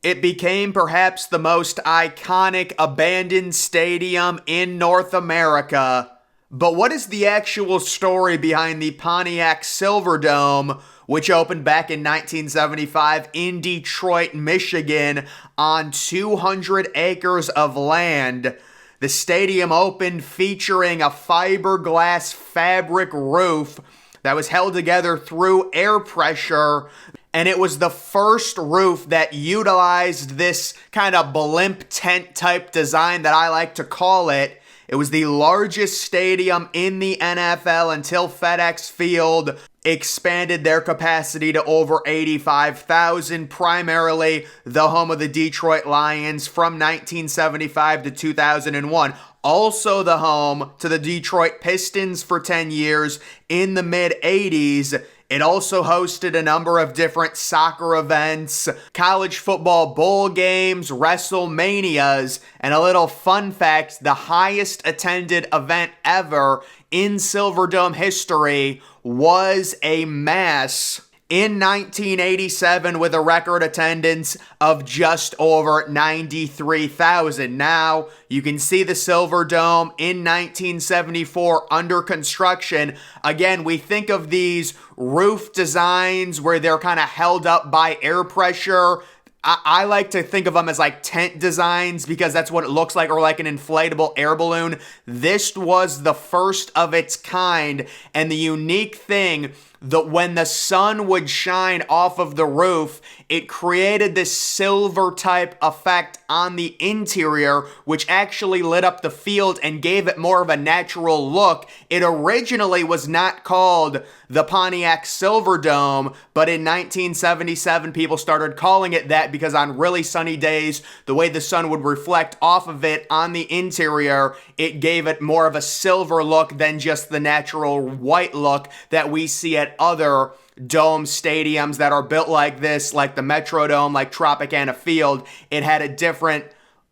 It became perhaps the most iconic abandoned stadium in North America. But what is the actual story behind the Pontiac Silverdome, which opened back in 1975 in Detroit, Michigan, on 200 acres of land? The stadium opened featuring a fiberglass fabric roof that was held together through air pressure. And it was the first roof that utilized this kind of blimp tent type design that I like to call it. It was the largest stadium in the NFL until FedEx Field expanded their capacity to over 85,000, primarily the home of the Detroit Lions from 1975 to 2001. Also the home to the Detroit Pistons for 10 years in the mid-80s. It also hosted a number of different soccer events, college football bowl games, WrestleManias, and a little fun fact, the highest attended event ever in Silverdome history was a mass in 1987 with a record attendance of just over 93,000. Now, you can see the Silverdome in 1974 under construction. Again, we think of these roof designs where they're kind of held up by air pressure. I like to think of them as like tent designs because that's what it looks like, or like an inflatable air balloon. This was the first of its kind, and the unique thing that when the sun would shine off of the roof, it created this silver type effect on the interior, which actually lit up the field and gave it more of a natural look. It originally was not called the Pontiac Silverdome, but in 1977, people started calling it that because on really sunny days, the way the sun would reflect off of it on the interior, it gave it more of a silver look than just the natural white look that we see at other dome stadiums that are built like this, like the Metrodome, like Tropicana Field. It had a different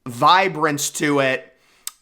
vibrance to it,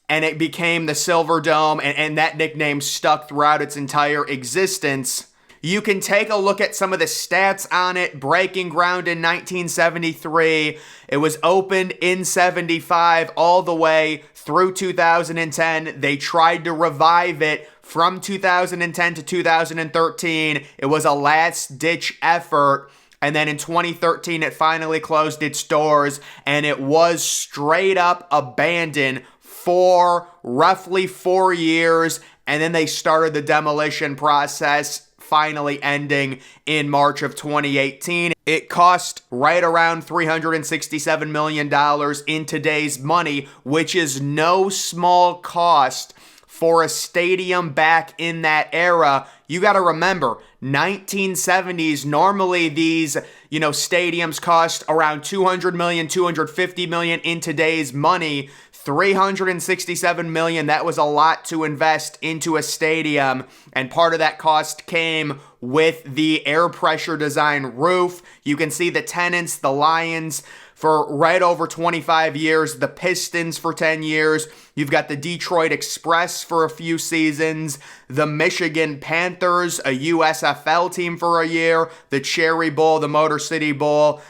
and it became the Silverdome, and that nickname stuck throughout its entire existence. You can take a look at some of the stats on it. Breaking ground in 1973. It was opened in 75 all the way through 2010. They tried to revive it from 2010 to 2013. It was a last-ditch effort. And then in 2013, it finally closed its doors, and it was straight up abandoned for roughly 4 years. And then they started the demolition process, finally ending in March of 2018. It cost right around $367 million in today's money, which is no small cost for a stadium back in that era. You got to remember, 1970s, normally these, stadiums cost around $200 million, $250 million in today's money. $367 million, that was a lot to invest into a stadium, and part of that cost came with the air pressure design roof. You can see the tenants, the Lions, for right over 25 years, the Pistons for 10 years. You've got the Detroit Express for a few seasons, the Michigan Panthers, a USFL team for a year, the Cherry Bowl, the Motor City Bowl,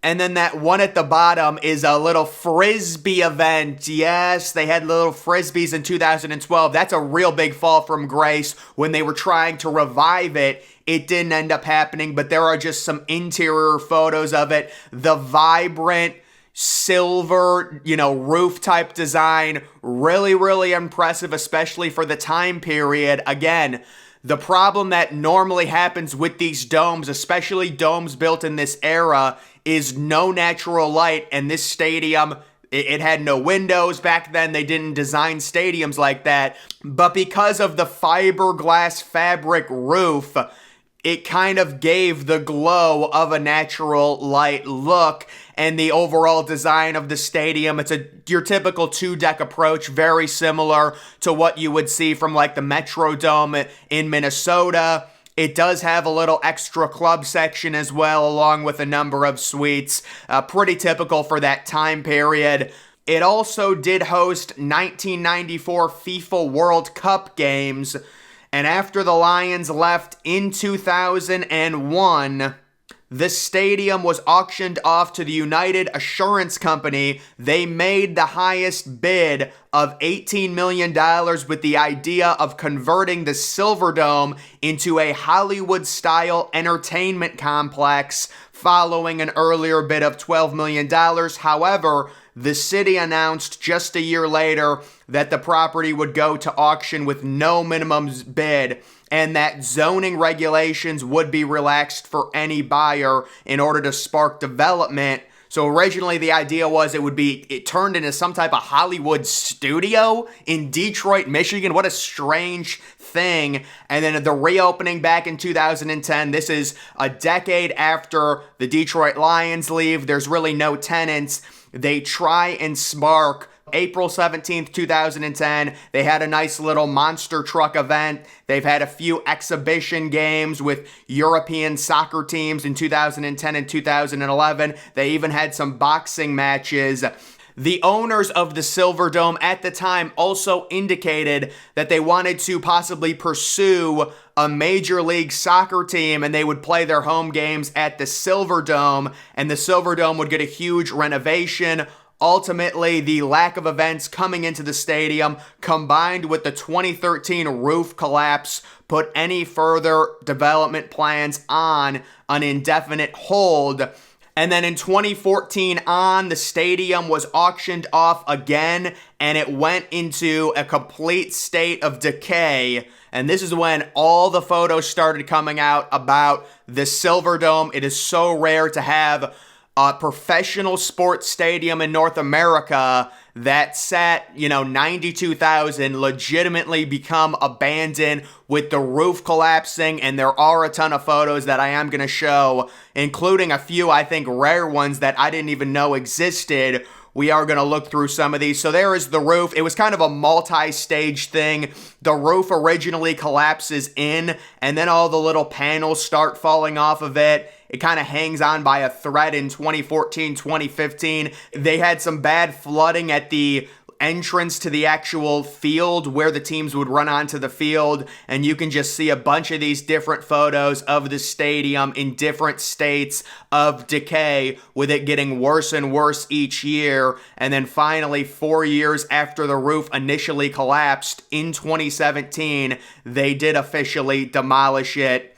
and then that one at the bottom is a little frisbee event. Yes, they had little frisbees in 2012. That's a real big fall from grace. When they were trying to revive it, it didn't end up happening, but there are just some interior photos of it. The vibrant silver, roof type design, really, really impressive, especially for the time period. Again, the problem that normally happens with these domes, especially domes built in this era, is no natural light, and this stadium, it had no windows back then. They didn't design stadiums like that, but because of the fiberglass fabric roof, it kind of gave the glow of a natural light look, and the overall design of the stadium, it's your typical two-deck approach, very similar to what you would see from like the Metrodome in Minnesota. It does have a little extra club section as well, along with a number of suites. Pretty typical for that time period. It also did host 1994 FIFA World Cup games. And after the Lions left in 2001, The stadium was auctioned off to the United Assurance Company. They made the highest bid of $18 million with the idea of converting the Silverdome into a Hollywood-style entertainment complex following an earlier bid of $12 million. However, the city announced just a year later that the property would go to auction with no minimum bid, and that zoning regulations would be relaxed for any buyer in order to spark development. So originally the idea was it turned into some type of Hollywood studio in Detroit, Michigan. What a strange thing. And then the reopening back in 2010, this is a decade after the Detroit Lions leave. There's really no tenants. They try and spark April 17th, 2010, they had a nice little monster truck event. They've had a few exhibition games with European soccer teams in 2010 and 2011. They even had some boxing matches. The owners of the Silverdome at the time also indicated that they wanted to possibly pursue a Major League Soccer team, and they would play their home games at the Silverdome, and the Silverdome would get a huge renovation. Ultimately, the lack of events coming into the stadium, combined with the 2013 roof collapse, put any further development plans on an indefinite hold. And then in 2014 the stadium was auctioned off again, and it went into a complete state of decay. And this is when all the photos started coming out about the Silverdome. It is so rare to have a professional sports stadium in North America that sat, 92,000 legitimately become abandoned with the roof collapsing. And there are a ton of photos that I am going to show, including a few, I think, rare ones that I didn't even know existed. We are going to look through some of these. So there is the roof. It was kind of a multi-stage thing. The roof originally collapses in, and then all the little panels start falling off of it. It kind of hangs on by a thread in 2014, 2015. They had some bad flooding at the entrance to the actual field where the teams would run onto the field, and you can just see a bunch of these different photos of the stadium in different states of decay, with it getting worse and worse each year. And then finally, 4 years after the roof initially collapsed in 2017, they did officially demolish it.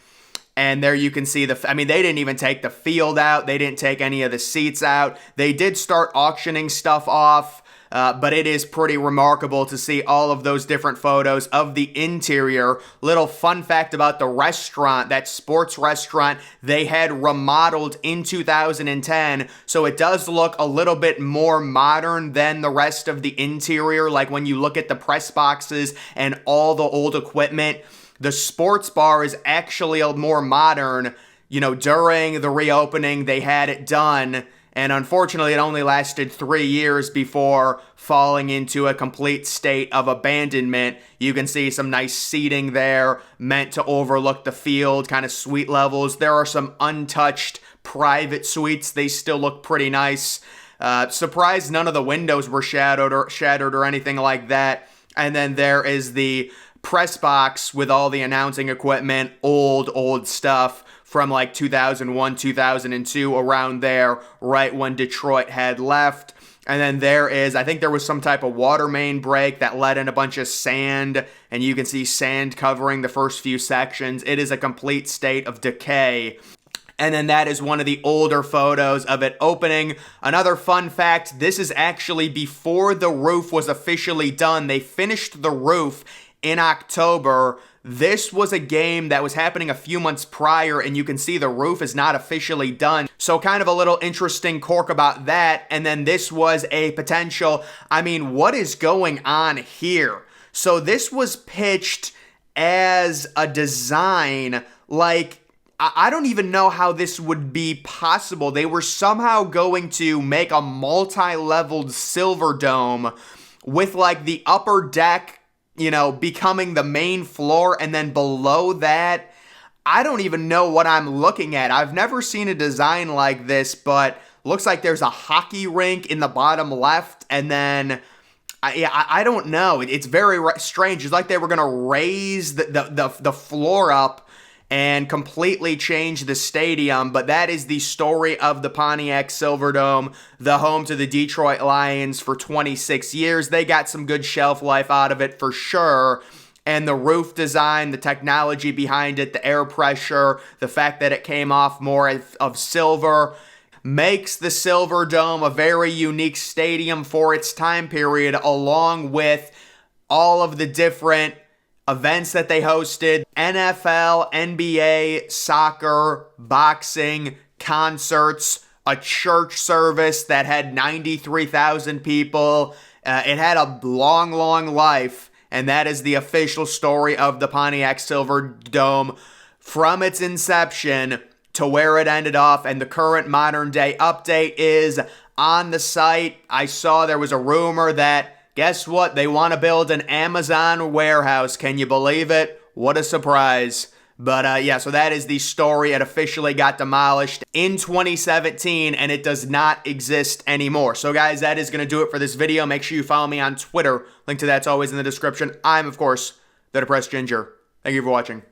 And there you can see they didn't even take the field out. They didn't take any of the seats out. They did start auctioning stuff off, but it is pretty remarkable to see all of those different photos of the interior. Little fun fact about the restaurant, that sports restaurant, they had remodeled in 2010, so it does look a little bit more modern than the rest of the interior. Like when you look at the press boxes and all the old equipment, the sports bar is actually a more modern. During the reopening, they had it done, and unfortunately, it only lasted 3 years before falling into a complete state of abandonment. You can see some nice seating there, meant to overlook the field, kind of suite levels. There are some untouched private suites. They still look pretty nice. Surprised none of the windows were shattered or anything like that. And then there is the press box with all the announcing equipment, old stuff from like 2001, 2002, around there, right when Detroit had left. And then I think there was some type of water main break that let in a bunch of sand, and you can see sand covering the first few sections. It is a complete state of decay. And then that is one of the older photos of it opening. Another fun fact, this is actually before the roof was officially done. They finished the roof in October. This was a game that was happening a few months prior, and you can see the roof is not officially done. So kind of a little interesting quirk about that. And then this was a potential, what is going on here? So this was pitched as a design, like, I don't even know how this would be possible. They were somehow going to make a multi-leveled Silverdome with like the upper deck becoming the main floor, and then below that, I don't even know what I'm looking at. I've never seen a design like this, but looks like there's a hockey rink in the bottom left, and then I don't know. It's very strange. It's like they were gonna raise the floor up and completely changed the stadium. But that is the story of the Pontiac Silverdome, the home to the Detroit Lions for 26 years. They got some good shelf life out of it for sure. And the roof design, the technology behind it, the air pressure, the fact that it came off more of silver makes the Silverdome a very unique stadium for its time period, along with all of the different events that they hosted: NFL, NBA, soccer, boxing, concerts, a church service that had 93,000 people. It had a long, long life, and that is the official story of the Pontiac Silverdome from its inception to where it ended off. And the current modern day update is on the site. I saw there was a rumor that, guess what? They want to build an Amazon warehouse. Can you believe it? What a surprise. But yeah, so that is the story. It officially got demolished in 2017, and it does not exist anymore. So guys, that is going to do it for this video. Make sure you follow me on Twitter. Link to that's always in the description. I'm, of course, the Depressed Ginger. Thank you for watching.